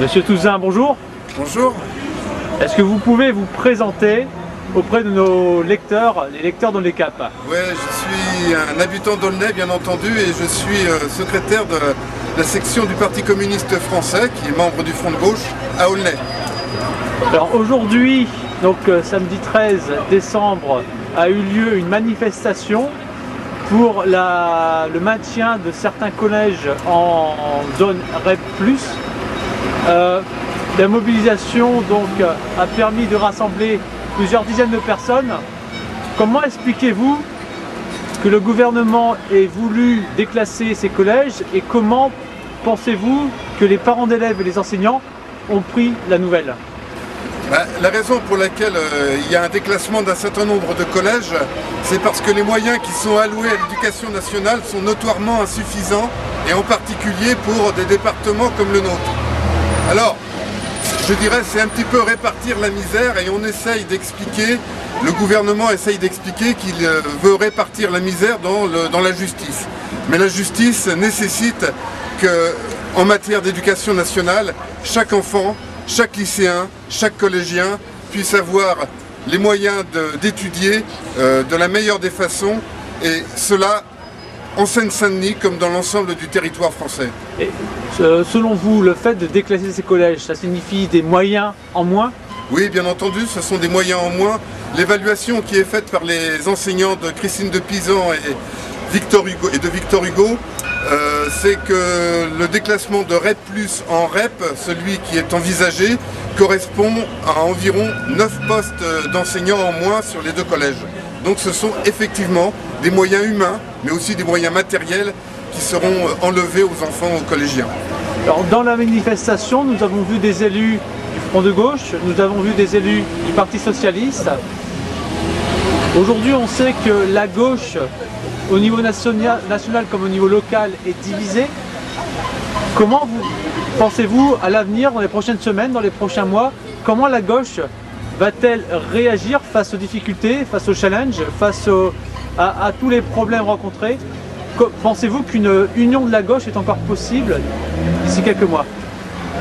Monsieur Touzin, bonjour. Bonjour. Est-ce que vous pouvez vous présenter auprès de nos lecteurs, les lecteurs d'Aulnay-Cap? Oui, je suis un habitant d'Aulnay, bien entendu, et je suis secrétaire de la section du Parti communiste français, qui est membre du Front de gauche, à Aulnay. Alors aujourd'hui, donc samedi 13 décembre, a eu lieu une manifestation pour le maintien de certains collèges en zone REP+. La mobilisation donc a permis de rassembler plusieurs dizaines de personnes. Comment expliquez-vous que le gouvernement ait voulu déclasser ces collèges et comment pensez-vous que les parents d'élèves et les enseignants ont pris la nouvelle? La raison pour laquelle il y a un déclassement d'un certain nombre de collèges, c'est parce que les moyens qui sont alloués à l'éducation nationale sont notoirement insuffisants, et en particulier pour des départements comme le nôtre. Alors, je dirais, c'est un petit peu répartir la misère, et on essaye d'expliquer, le gouvernement essaye d'expliquer qu'il veut répartir la misère dans la justice. Mais la justice nécessite que, en matière d'éducation nationale, chaque enfant, chaque lycéen, chaque collégien puisse avoir les moyens d'étudier de la meilleure des façons, et cela en Seine-Saint-Denis comme dans l'ensemble du territoire français. Et, selon vous, le fait de déclasser ces collèges, ça signifie des moyens en moins? Oui, bien entendu, ce sont des moyens en moins. L'évaluation qui est faite par les enseignants de Christine de Pisan et de Victor Hugo, c'est que le déclassement de REP+ en REP, celui qui est envisagé, correspond à environ 9 postes d'enseignants en moins sur les deux collèges. Donc ce sont effectivement des moyens humains, mais aussi des moyens matériels qui seront enlevés aux enfants, aux collégiens. Alors, dans la manifestation, nous avons vu des élus du Front de gauche, nous avons vu des élus du Parti socialiste. Aujourd'hui, on sait que la gauche, au niveau national comme au niveau local, est divisée. Comment pensez-vous à l'avenir, dans les prochaines semaines, dans les prochains mois, comment la gauche va-t-elle réagir face aux difficultés, face aux challenges, face à tous les problèmes rencontrés? Pensez-vous qu'une union de la gauche est encore possible d'ici quelques mois?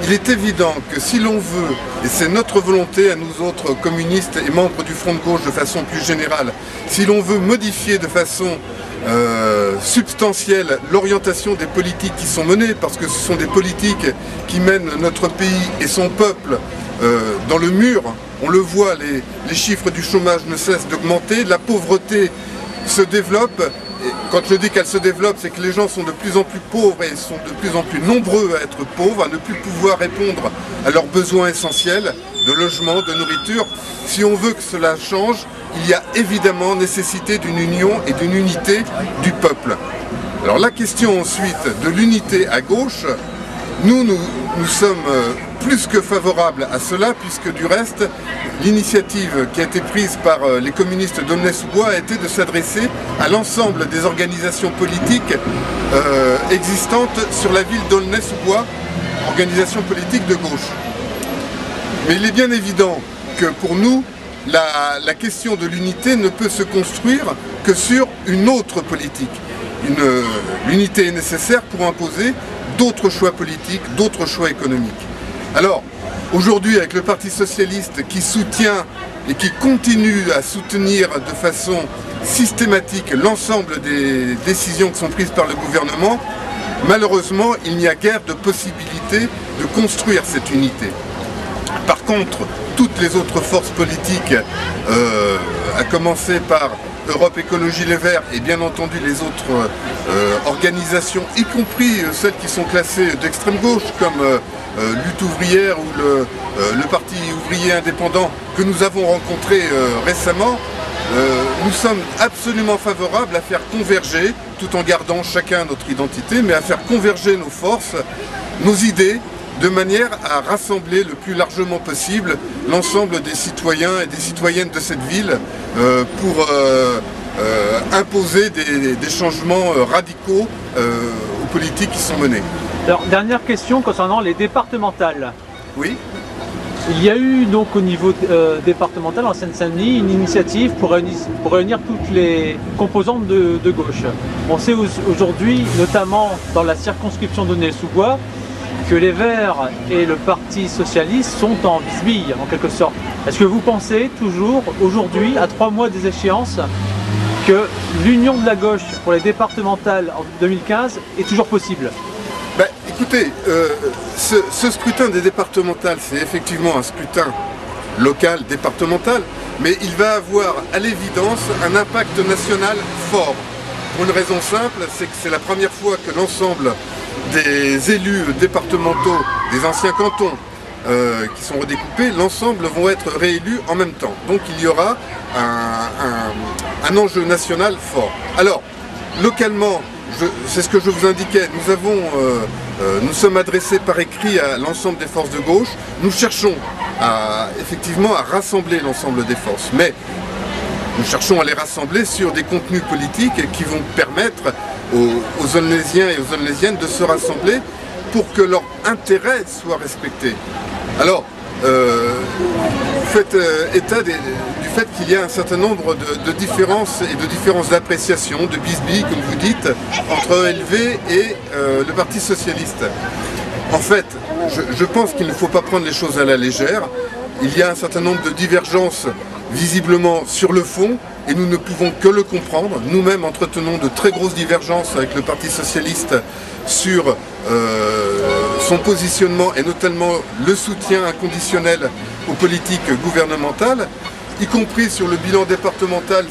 Il est évident que si l'on veut, et c'est notre volonté à nous autres communistes et membres du Front de gauche de façon plus générale, si l'on veut modifier de façon substantielle l'orientation des politiques qui sont menées, parce que ce sont des politiques qui mènent notre pays et son peuple dans le mur. On le voit, les chiffres du chômage ne cessent d'augmenter, la pauvreté se développe. Et quand je dis qu'elle se développe, c'est que les gens sont de plus en plus pauvres et sont de plus en plus nombreux à être pauvres, à ne plus pouvoir répondre à leurs besoins essentiels de logement, de nourriture. Si on veut que cela change, il y a évidemment nécessité d'une union et d'une unité du peuple. Alors la question ensuite de l'unité à gauche, nous sommes plus que favorables à cela, puisque du reste, l'initiative qui a été prise par les communistes d'Aulnay-sous-Bois a été de s'adresser à l'ensemble des organisations politiques existantes sur la ville d'Aulnay-sous-Bois, organisations politiques de gauche. Mais il est bien évident que pour nous, la question de l'unité ne peut se construire que sur une autre politique. L'unité est nécessaire pour imposer d'autres choix politiques, d'autres choix économiques. Alors, aujourd'hui, avec le Parti socialiste qui soutient et qui continue à soutenir de façon systématique l'ensemble des décisions qui sont prises par le gouvernement, malheureusement, il n'y a guère de possibilité de construire cette unité. Par contre, toutes les autres forces politiques, à commencer par Europe Écologie Les Verts et bien entendu les autres organisations, y compris celles qui sont classées d'extrême gauche comme Lutte ouvrière ou le Parti ouvrier indépendant que nous avons rencontré récemment, nous sommes absolument favorables à faire converger, tout en gardant chacun notre identité, mais à faire converger nos forces, nos idées, de manière à rassembler le plus largement possible l'ensemble des citoyens et des citoyennes de cette ville pour imposer des changements radicaux aux politiques qui sont menées. Alors, dernière question concernant les départementales. Oui. Il y a eu donc au niveau départemental en Seine-Saint-Denis une initiative pour réunir toutes les composantes de gauche. On sait aujourd'hui, notamment dans la circonscription d'Aulnay-sous-Bois, que les Verts et le Parti Socialiste sont en bisbille, en quelque sorte. Est-ce que vous pensez toujours, aujourd'hui, à 3 mois des échéances, que l'union de la gauche pour les départementales en 2015 est toujours possible? Ben, écoutez, ce scrutin des départementales, c'est effectivement un scrutin local, départemental, mais il va avoir à l'évidence un impact national fort. Pour une raison simple, c'est que c'est la première fois que l'ensemble des élus départementaux des anciens cantons qui sont redécoupés, l'ensemble vont être réélus en même temps. Donc il y aura un enjeu national fort. Alors, localement, c'est ce que je vous indiquais, nous sommes adressés par écrit à l'ensemble des forces de gauche. Nous cherchons effectivement à rassembler l'ensemble des forces, mais nous cherchons à les rassembler sur des contenus politiques qui vont permettre aux Aulnaisiens et aux Aulnaisiennes de se rassembler pour que leur intérêt soit respecté. Alors, vous faites état du fait qu'il y a un certain nombre de différences et de différences d'appréciation, de bisbilles, comme vous dites, entre LV et le Parti Socialiste. En fait, je pense qu'il ne faut pas prendre les choses à la légère. Il y a un certain nombre de divergences visiblement sur le fond, et nous ne pouvons que le comprendre. Nous-mêmes entretenons de très grosses divergences avec le Parti Socialiste sur son positionnement et notamment le soutien inconditionnel aux politiques gouvernementales, y compris sur le bilan départemental.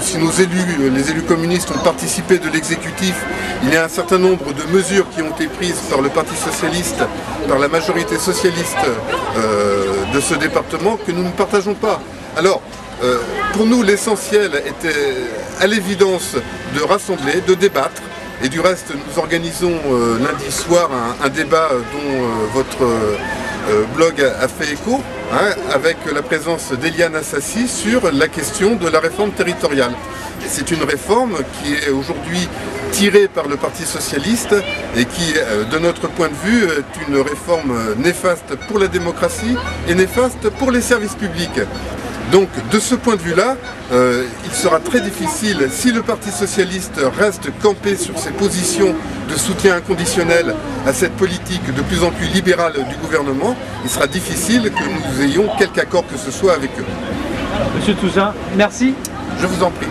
Si nos élus, les élus communistes, ont participé de l'exécutif, il y a un certain nombre de mesures qui ont été prises par le Parti Socialiste, par la majorité socialiste de ce département, que nous ne partageons pas. Alors, pour nous, l'essentiel était à l'évidence de rassembler, de débattre. Et du reste, nous organisons lundi soir un débat dont votre blog a fait écho, hein, avec la présence d'Eliane Assassi sur la question de la réforme territoriale. C'est une réforme qui est aujourd'hui tirée par le Parti Socialiste et qui, de notre point de vue, est une réforme néfaste pour la démocratie et néfaste pour les services publics. Donc, de ce point de vue-là, il sera très difficile, si le Parti Socialiste reste campé sur ses positions de soutien inconditionnel à cette politique de plus en plus libérale du gouvernement, il sera difficile que nous ayons quelque accord que ce soit avec eux. Monsieur Touzin, merci. Je vous en prie.